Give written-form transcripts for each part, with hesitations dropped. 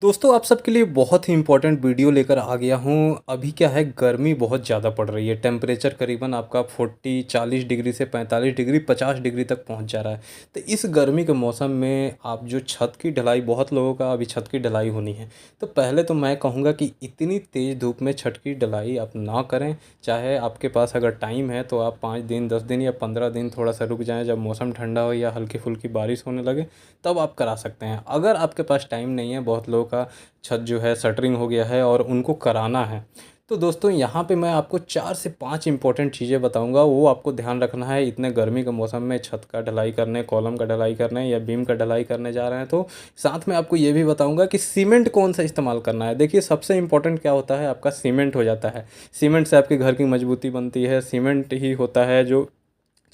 दोस्तों आप सबके लिए बहुत ही इम्पोर्टेंट वीडियो लेकर आ गया हूँ। अभी क्या है, गर्मी बहुत ज़्यादा पड़ रही है। टेम्परेचर करीबन आपका 40-40 डिग्री से 45 डिग्री 50 डिग्री तक पहुँच जा रहा है। तो इस गर्मी के मौसम में आप जो छत की ढलाई, बहुत लोगों का अभी छत की ढलाई होनी है। तो पहले तो मैं कहूँगा कि इतनी तेज़ धूप में छत की ढलाई आप ना करें। चाहे आपके पास अगर टाइम है तो आप 5 दिन 10 दिन या 15 दिन थोड़ा सा रुक जाएँ, जब मौसम ठंडा हो या हल्की फुल्की बारिश होने लगे तब आप करा सकते हैं। अगर आपके पास टाइम नहीं है, बहुत लोगों का छत जो है शटरिंग हो गया है और उनको कराना है, तो दोस्तों यहाँ पे मैं आपको 4 से 5 इंपॉर्टेंट चीज़ें बताऊंगा, वो आपको ध्यान रखना है। इतने गर्मी के मौसम में छत का ढलाई करने, कॉलम का ढलाई करने या बीम का ढलाई करने जा रहे हैं, तो साथ में आपको ये भी बताऊंगा कि सीमेंट कौन सा इस्तेमाल करना है। देखिए, सबसे इंपॉर्टेंट क्या होता है, आपका सीमेंट हो जाता है। सीमेंट से आपके घर की मजबूती बनती है। सीमेंट ही होता है जो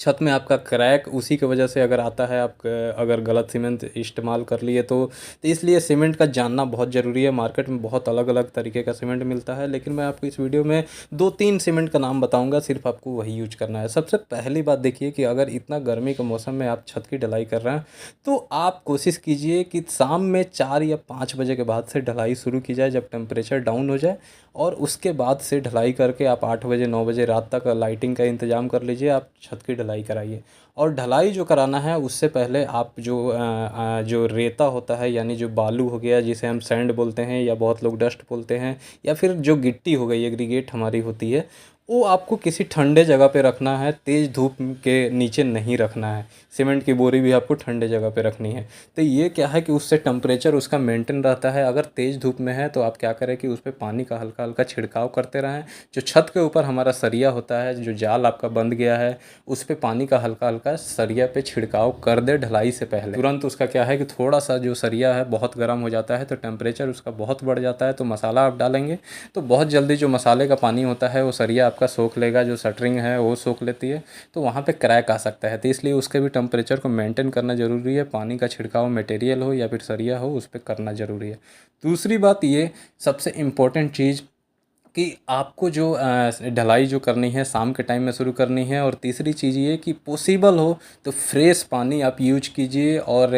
छत में आपका क्रैक उसी की वजह से अगर आता है, आप अगर गलत सीमेंट इस्तेमाल कर लिए तो इसलिए सीमेंट का जानना बहुत ज़रूरी है। मार्केट में बहुत अलग अलग तरीके का सीमेंट मिलता है, लेकिन मैं आपको इस वीडियो में 2-3 सीमेंट का नाम बताऊंगा, सिर्फ आपको वही यूज करना है। सबसे पहली बात देखिए कि अगर इतना गर्मी के मौसम में आप छत की ढलाई कर रहे हैं, तो आप कोशिश कीजिए कि शाम में 4 या 5 बजे के बाद से ढलाई शुरू की जाए, जब टेम्परेचर डाउन हो जाए। और उसके बाद से ढलाई करके आप 8 बजे 9 बजे रात तक लाइटिंग का इंतज़ाम कर लीजिए, आप छत की ढलाई कराइए। और ढलाई जो कराना है उससे पहले आप जो रेता होता है, यानी जो बालू हो गया, जिसे हम सैंड बोलते हैं या बहुत लोग डस्ट बोलते हैं, या फिर जो गिट्टी हो गई, एग्रीगेट हमारी होती है, वो आपको किसी ठंडे जगह पे रखना है। तेज़ धूप के नीचे नहीं रखना है। सीमेंट की बोरी भी आपको ठंडे जगह पे रखनी है। तो ये क्या है कि उससे टेम्परेचर उसका मेंटेन रहता है। अगर तेज़ धूप में है तो आप क्या करें कि उस पर पानी का हल्का हल्का छिड़काव करते रहें। जो छत के ऊपर हमारा सरिया होता है, जो जाल आपका बंध गया है, उस पे पानी का हल्का हल्का सरिया पे छिड़काव कर दे ढलाई से पहले। तुरंत उसका क्या है कि थोड़ा सा जो सरिया है बहुत गर्म हो जाता है, तो टेम्परेचर उसका बहुत बढ़ जाता है। तो मसाला आप डालेंगे तो बहुत जल्दी जो मसाले का पानी होता है वो सरिया आपका सोख लेगा, जो शटरिंग है वो सोख लेती है, तो वहाँ पे क्रैक आ सकता है। तो इसलिए उसके भी टेम्परेचर को मेंटेन करना ज़रूरी है। पानी का छिड़काव मटेरियल हो या फिर सरिया हो, उस पर करना ज़रूरी है। दूसरी बात ये, सबसे इम्पोर्टेंट चीज़, कि आपको जो ढलाई जो करनी है शाम के टाइम में शुरू करनी है। और तीसरी चीज़ ये कि पॉसिबल हो तो फ्रेश पानी आप यूज कीजिए। और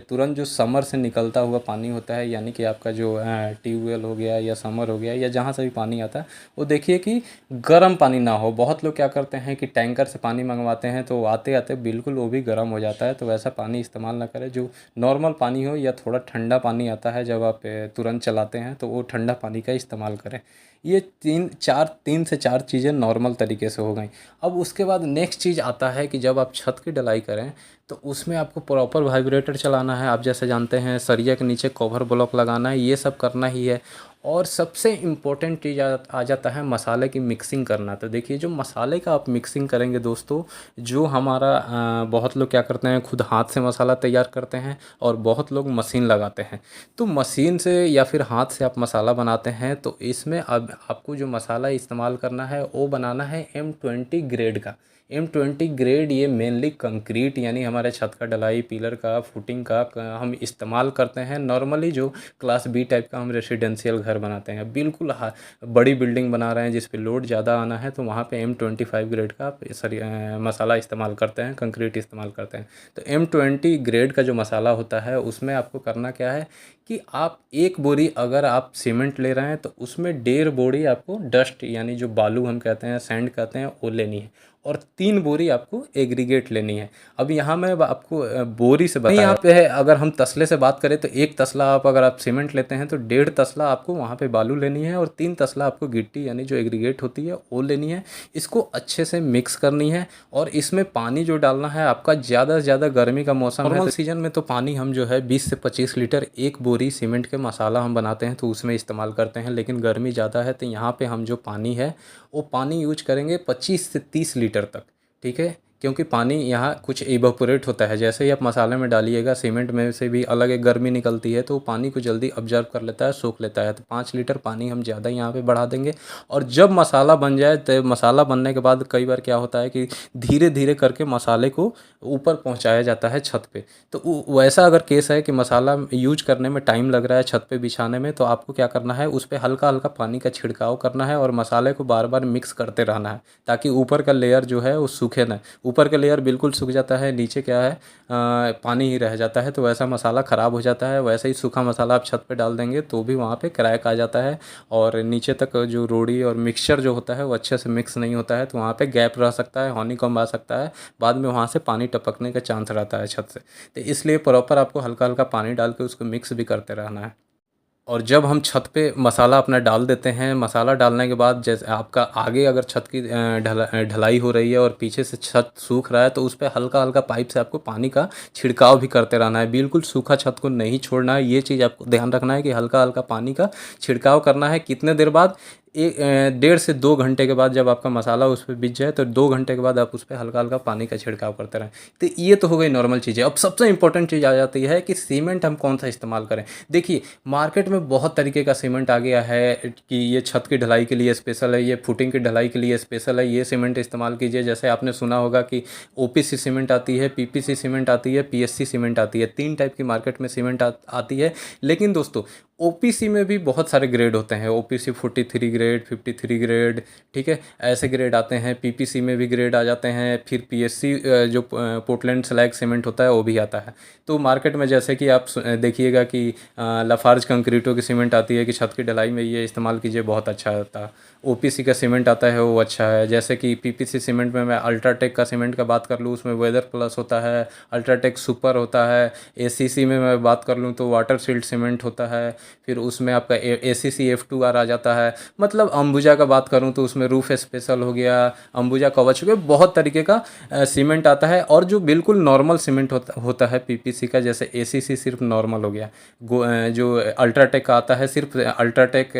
तुरंत जो समर से निकलता हुआ पानी होता है, यानी कि आपका जो ट्यूबवेल हो गया या समर हो गया या जहाँ से भी पानी आता है, वो देखिए कि गर्म पानी ना हो। बहुत लोग क्या करते हैं कि टैंकर से पानी मंगवाते हैं, तो आते आते बिल्कुल वो भी गर्म हो जाता है। तो वैसा पानी इस्तेमाल ना करें। जो नॉर्मल पानी हो या थोड़ा ठंडा पानी आता है जब आप तुरंत चलाते हैं, तो वो ठंडा पानी का इस्तेमाल करें। ये 3 से 4 चीज़ें नॉर्मल तरीके से हो गई। अब उसके बाद नेक्स्ट चीज़ आता है कि जब आप छत की ढलाई करें तो उसमें आपको प्रॉपर वाइब्रेटर चलाना है। आप जैसे जानते हैं, सरिया के नीचे कवर ब्लॉक लगाना है, ये सब करना ही है। और सबसे इम्पोर्टेंट चीज़ आ जाता है मसाले की मिक्सिंग करना। तो देखिए, जो मसाले का आप मिक्सिंग करेंगे दोस्तों, जो हमारा बहुत लोग क्या करते हैं, खुद हाथ से मसाला तैयार करते हैं और बहुत लोग मशीन लगाते हैं। तो मशीन से या फिर हाथ से आप मसाला बनाते हैं, तो इसमें अब आपको जो मसाला इस्तेमाल करना है वो बनाना है M20 ग्रेड का। M20 ग्रेड ये मेनली कंक्रीट, यानी हमारे छत का ढलाई, पिलर का, फुटिंग का हम इस्तेमाल करते हैं। नॉर्मली जो क्लास बी टाइप का हम रेसिडेंशियल घर बनाते हैं, बिल्कुल बड़ी बिल्डिंग बना रहे हैं जिस पे लोड ज़्यादा आना है, तो वहाँ पे M25 ग्रेड का मसाला इस्तेमाल करते हैं, कंक्रीट इस्तेमाल करते हैं। तो M20 ग्रेड का जो मसाला होता है, उसमें आपको करना क्या है कि आप एक बोरी अगर आप सीमेंट ले रहे हैं, तो उसमें 1.5 बोरी आपको डस्ट, यानी जो बालू हम कहते हैं, सैंड कहते हैं, वो लेनी है। और 3 बोरी आपको एग्रीगेट लेनी है। अब यहाँ मैं आपको बोरी से बताया, यहाँ पे है अगर हम तसले से बात करें, तो एक तसला आप अगर आप सीमेंट लेते हैं तो 1.5 तसला आपको वहाँ पे बालू लेनी है, और 3 तसला आपको गिट्टी, यानी जो एग्रीगेट होती है, वो लेनी है। इसको अच्छे से मिक्स करनी है। और इसमें पानी जो डालना है आपका, ज़्यादा से ज़्यादा गर्मी का मौसम है, नॉर्मल सीजन में तो पानी हम जो है 20 से 25 लीटर एक बोरी सीमेंट के मसाला हम बनाते हैं तो उसमें इस्तेमाल करते हैं। लेकिन गर्मी ज़्यादा है, तो यहाँ पे हम जो पानी है वो पानी यूज करेंगे 25 से 30 लीटर तक। ठीक है, क्योंकि पानी यहाँ कुछ इवापोरेट होता है। जैसे ही आप मसाले में डालिएगा, सीमेंट में से भी अलग एक गर्मी निकलती है, तो वो पानी को जल्दी ऑब्जर्व कर लेता है, सोख लेता है। तो 5 लीटर पानी हम ज़्यादा यहाँ पे बढ़ा देंगे। और जब मसाला बन जाए, तो मसाला बनने के बाद कई बार क्या होता है कि धीरे धीरे करके मसाले को ऊपर पहुँचाया जाता है छत पे। तो वैसा अगर केस है कि मसाला यूज करने में टाइम लग रहा है छत पे बिछाने में, तो आपको क्या करना है, उस पर हल्का हल्का पानी का छिड़काव करना है और मसाले को बार बार मिक्स करते रहना है, ताकि ऊपर का लेयर जो है वो सूखे ना, ऊपर का लेयर बिल्कुल सूख जाता है, नीचे क्या है पानी ही रह जाता है, तो वैसा मसाला ख़राब हो जाता है। वैसे ही सूखा मसाला आप छत पे डाल देंगे तो भी वहाँ पे क्रैक आ जाता है और नीचे तक जो रोड़ी और मिक्सचर जो होता है वो अच्छे से मिक्स नहीं होता है, तो वहाँ पे गैप रह सकता है, हनीकॉम्ब आ सकता है, बाद में वहाँ से पानी टपकने का चांस रहता है छत से। तो इसलिए प्रॉपर आपको हल्का हल्का पानी डाल के उसको मिक्स भी करते रहना है। और जब हम छत पे मसाला अपना डाल देते हैं, मसाला डालने के बाद जैसे आपका आगे अगर छत की ढलाई हो रही है और पीछे से छत सूख रहा है, तो उस पे हल्का हल्का पाइप से आपको पानी का छिड़काव भी करते रहना है। बिल्कुल सूखा छत को नहीं छोड़ना है, ये चीज़ आपको ध्यान रखना है कि हल्का हल्का पानी का छिड़काव करना है। कितने देर बाद? 1.5 से 2 घंटे के बाद, जब आपका मसाला उस पर बिछ जाए तो 2 घंटे के बाद आप उस पर हल्का हल्का पानी का छिड़काव करते रहें। तो ये तो हो गई नॉर्मल चीज़ें। अब सबसे इंपॉर्टेंट चीज़ आ जाती है कि सीमेंट हम कौन सा इस्तेमाल करें। देखिए, मार्केट में बहुत तरीके का सीमेंट आ गया है कि ये छत की ढलाई के लिए स्पेशल है, ये फुटिंग की ढलाई के लिए स्पेशल है, ये सीमेंट इस्तेमाल कीजिए। जैसे आपने सुना होगा कि ओपीसी सीमेंट आती है, पीपीसी सीमेंट आती है, पीएससी सीमेंट आती है। 3 टाइप की मार्केट में सीमेंट आती है। लेकिन दोस्तों, ओपीसी में भी बहुत सारे ग्रेड होते हैं। ओपीसी 43 ग्रेड, 53 ग्रेड, ठीक है, ऐसे ग्रेड आते हैं। पीपीसी में भी ग्रेड आ जाते हैं। फिर पीएससी जो पोर्टलैंड स्लैग सीमेंट होता है वो भी आता है। तो मार्केट में जैसे कि आप देखिएगा कि लाफार्ज कंक्रीटो की सीमेंट आती है कि छत की ढलाई में ये इस्तेमाल कीजिए, बहुत अच्छा होता है। ओपीसी का सीमेंट आता है वो अच्छा है। जैसे कि पीपीसी सीमेंट में मैं अल्ट्राटेक का सीमेंट का बात कर लूँ, उसमें वेदर प्लस होता है, अल्ट्राटेक सुपर होता है। एसीसी में मैं बात कर लूँ तो वाटर सील्ड सीमेंट होता है। फिर उसमें आपका एसीसी F2R आ जाता है। मतलब अंबुजा का बात करूँ तो उसमें रूफ स्पेशल हो गया, अंबुजा कवच हो गया, बहुत तरीके का सीमेंट आता है। और जो बिल्कुल नॉर्मल सीमेंट होता है पीपीसी का, जैसे एसीसी सिर्फ नॉर्मल हो गया। जो अल्ट्राटेक का आता है, सिर्फ अल्ट्राटेक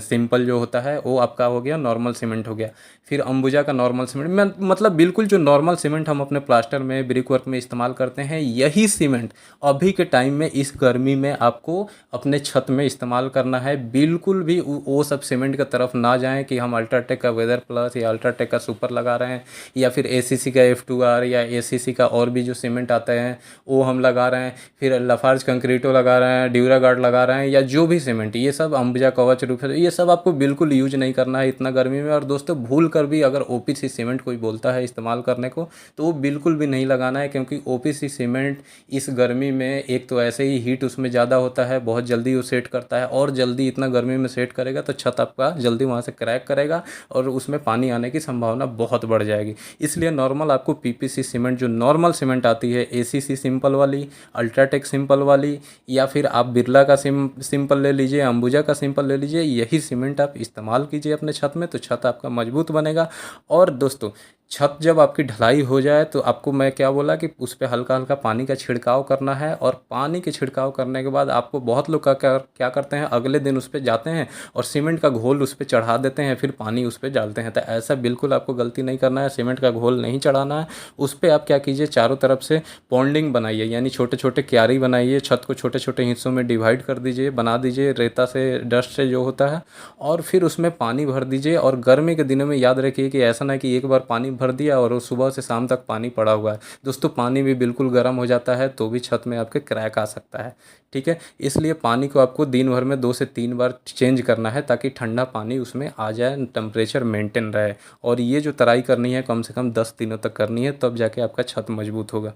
सिंपल जो होता है वो आपका हो गया, नॉर्मल सीमेंट हो गया। फिर अंबुजा का नॉर्मल सीमेंट में मतलब बिल्कुल जो नॉर्मल सीमेंट हम अपने प्लास्टर में, ब्रिक वर्क में इस्तेमाल करते हैं, यही सीमेंट अभी के टाइम में इस गर्मी में आपको अपने छत में इस्तेमाल करना है। बिल्कुल भी वो सब सीमेंट की तरफ ना जाएं कि हम अल्ट्राटेक का वेदर प्लस या अल्ट्राटेक का सुपर लगा रहे हैं, या फिर एसीसी का F2R या एसीसी का और भी जो सीमेंट आते हैं वो हम लगा रहे हैं। फिर लाफार्ज कंक्रीटो लगा रहे हैं, ड्यूरा गार्ड लगा रहे हैं, या जो भी सीमेंट, ये सब अंबुजा कवच रूफ है, ये सब आपको बिल्कुल यूज नहीं करना है इतना गर्मी में। और दोस्तों, भूल कर भी अगर ओपीसी सीमेंट कोई बोलता है इस्तेमाल करने को, तो वो बिल्कुल भी नहीं लगाना है। क्योंकि ओपीसी सीमेंट इस गर्मी में एक तो ऐसे ही हीट उसमें ज़्यादा होता है, बहुत जल्दी वो सेट करता है, और जल्दी इतना गर्मी में सेट करेगा तो छत आपका जल्दी वहाँ से क्रैक करेगा और उसमें पानी आने की संभावना बहुत बढ़ जाएगी। इसलिए नॉर्मल आपको पीपीसी सीमेंट, जो नॉर्मल सीमेंट आती है, एसीसी सिंपल वाली, अल्ट्राटेक सिंपल वाली, या फिर आप बिरला का सिंपल ले लीजिए, अंबुजा का सिंपल ले लीजिए, यही सीमेंट आप इस्तेमाल कीजिए अपने छत में, तो छत आपका मजबूत बनेगा। और दोस्तों, छत जब आपकी ढलाई हो जाए तो आपको मैं क्या बोला कि उस पर हल्का हल्का पानी का छिड़काव करना है। और पानी के छिड़काव करने के बाद आपको बहुत लोग क्या करते हैं, अगले दिन उस पर जाते हैं और सीमेंट का घोल उस पर चढ़ा देते हैं, फिर पानी उस पर डालते हैं। तो ऐसा बिल्कुल आपको गलती नहीं करना है, सीमेंट का घोल नहीं चढ़ाना है। उस पर आप क्या कीजिए, चारों तरफ से पॉन्डिंग बनाइए, यानी छोटे छोटे क्यारी बनाइए, छत को छोटे छोटे हिस्सों में डिवाइड कर दीजिए, बना दीजिए रेता से, डस्ट से जो होता है, और फिर उसमें पानी भर दीजिए। और गर्मी के दिनों में याद रखिए कि ऐसा ना कि एक बार पानी भर दिया और वो सुबह से शाम तक पानी पड़ा हुआ है। दोस्तों, पानी भी बिल्कुल गर्म हो जाता है तो भी छत में आपके क्रैक आ सकता है, ठीक है। इसलिए पानी को आपको दिन भर में 2 से 3 बार चेंज करना है, ताकि ठंडा पानी उसमें आ जाए, टेम्परेचर मेंटेन रहे। और ये जो तराई करनी है कम से कम 10 दिनों तक करनी है, तब जाके आपका छत मजबूत होगा।